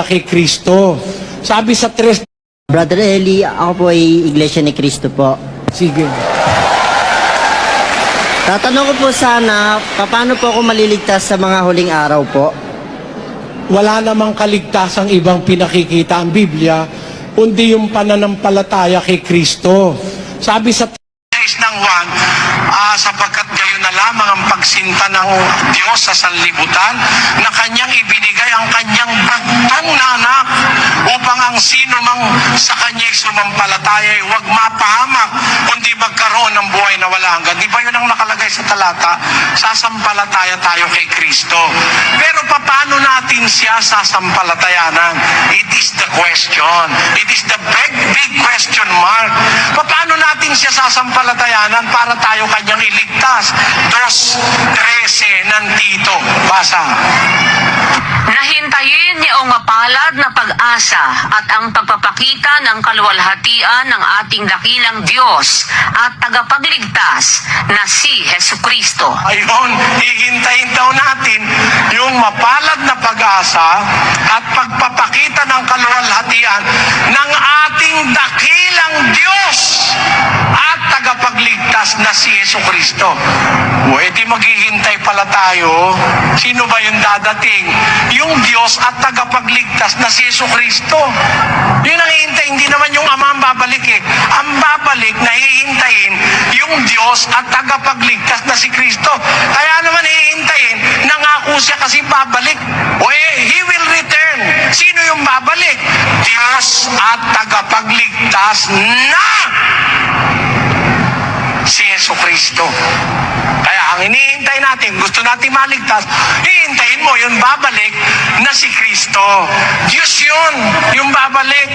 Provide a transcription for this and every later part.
kay Kristo. Sabi sa 3. Brother Eli, ako po ay Iglesia ni Cristo po. Sige. Tatanong ko po sana, paano po ako maliligtas sa mga huling araw po? Wala namang kaligtasang ibang pinakikita ang Biblia, kundi yung pananampalataya kay Kristo. Sabi sa ng 1, sapagkat gayon na lamang ang pagsinta ng Diyos sa sanlibutan na kanyang ibinigay ang kanyang bagtong na anak upang ang sino mang sa kanya'y sumampalataya ay huwag mapahamak kundi magkaroon ng buhay na wala hanggan. Di ba yun ang nakalagay sa talata? Sasampalataya tayo kay Kristo. Pero paano natin siya sasampalatayanan? It is the question. It is the big question mark. Paano natin siya sasampalatayanan para tayo kanyang iligtas? 2:13 nandito. Basa. Nahintayin niyong mapalad na pag-asa at ang pagpapakita ng kaluwalhatian ng ating dakilang Diyos at tagapagligtas na si Jesucristo. Ayun, hihintayin daw natin yung mapalad na pag-asa at pagpapakita ng kaluwalhatian ng ating dakilang Diyos at tagapagligtas na si Jesucristo. Pwede maghihintay pala tayo. Sino ba yung dadating? Yung Diyos at tagapagligtas na si Jesucristo. Yun ang hihintay, hindi naman yung Ama ang babalik eh. Ang babalik na hihintayin yung Diyos at tagapagligtas na si Kristo. Kaya naman hihintayin, nangako siya kasi babalik. He will return. Sino yung babalik? Diyos at tagapagligtas na si Jesucristo. Kaya ang hinihintay natin, gusto natin maligtas, hihintayin mo yung babalik na si Kristo. Diyos yun, yung babalik.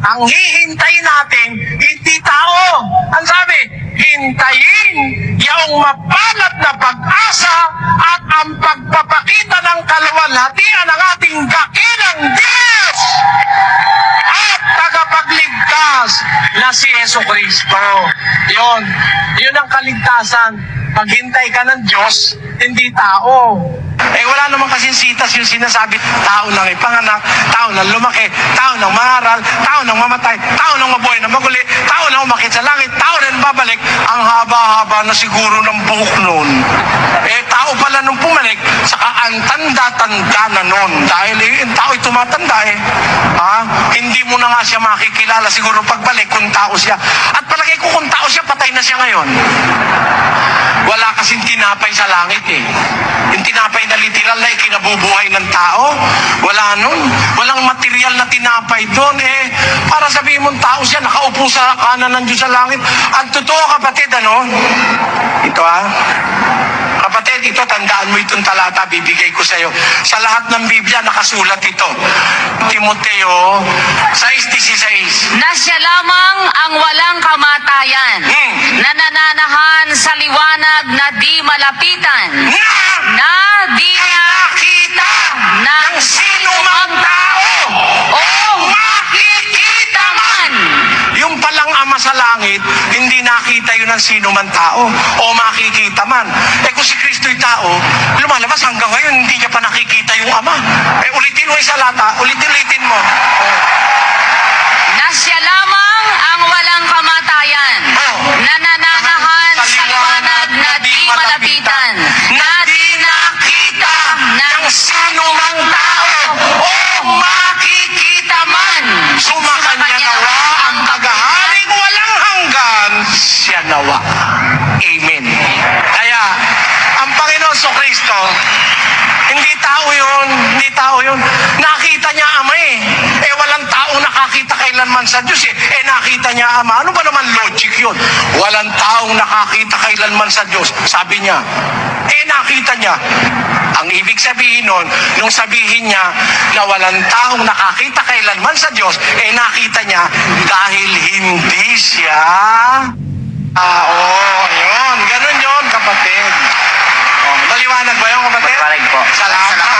Ang hihintay natin, hindi tao. Ang sabi, hintayin yung mapalad na pag-asa at ang pagpapakita ng kaluwalhatian ng ating dakilang Diyos at tagapagligtas na si Jesucristo. Yun ang kaligtasan. Maghintay ka ng Diyos, hindi tao. Wala naman kasing sitas yung sinasabi, tao nang ipanganak, tao nang lumaki, tao nang mangaral, tao nang mamatay, tao nang mabuhay na maguli, tao nang umakit sa langit, tao nang babalik. Ang haba-haba na siguro ng buhok nun. Tao pala nung pumalik, saka ang tanda-tanda na nun. Dahil yung tao'y tumatanda hindi mo na nga siya makikilala siguro pagbalik kung tao siya. At palagay ko kung tao siya, patay na siya ngayon. Wala kasing tinapay sa langit eh. Yung tinapay na literal na kinabubuhay ng tao, wala nun. Walang material na tinapay doon para sabihin mong tao siya, nakaupo sa kanan ng Diyos sa langit. Ang totoo kapatid, ito kapatid, ito, tandaan mo itong talata, bibigay ko sa iyo. Sa lahat ng Biblia, nakasulat ito. Timoteo 6:16. Na siya lamang ang walang kamatayan, na nananahan sa liwanag na di malapitan, na di nakita ng sino mang tao o makikita man. Yung palang Ama sa langit, hindi nakita yun ng sino man tao o makikita man. Kung si Kristo'y tao, lumalabas hanggang ngayon, hindi niya pa nakikita yung Ama. Ulitin mo yung salata, ulitin mo. Na siya lamang ang walang kamatayan, na nananahan sa liwanag na di malapitan, na di nakita ng sino mang tao o makikita man. Sumakanya nawa ang paghaharing walang hanggan, siya nawa. Amen. Kaya, ang Panginoon sa Kristo, hindi tao yun. Nakita niya Ama walang tao nakakita kailanman sa Diyos nakita niya Ama. Ano ba naman logic yun? Walang taong nakakita kailanman sa Diyos. Sabi niya, nakita niya. Ang ibig sabihin nun, nung sabihin niya na walang taong nakakita kailanman sa Diyos, nakita niya dahil hindi siya yun. Ganun yun, kapatid. Maliwanag ba yun, kapatid? Maliwanag po. Salamat.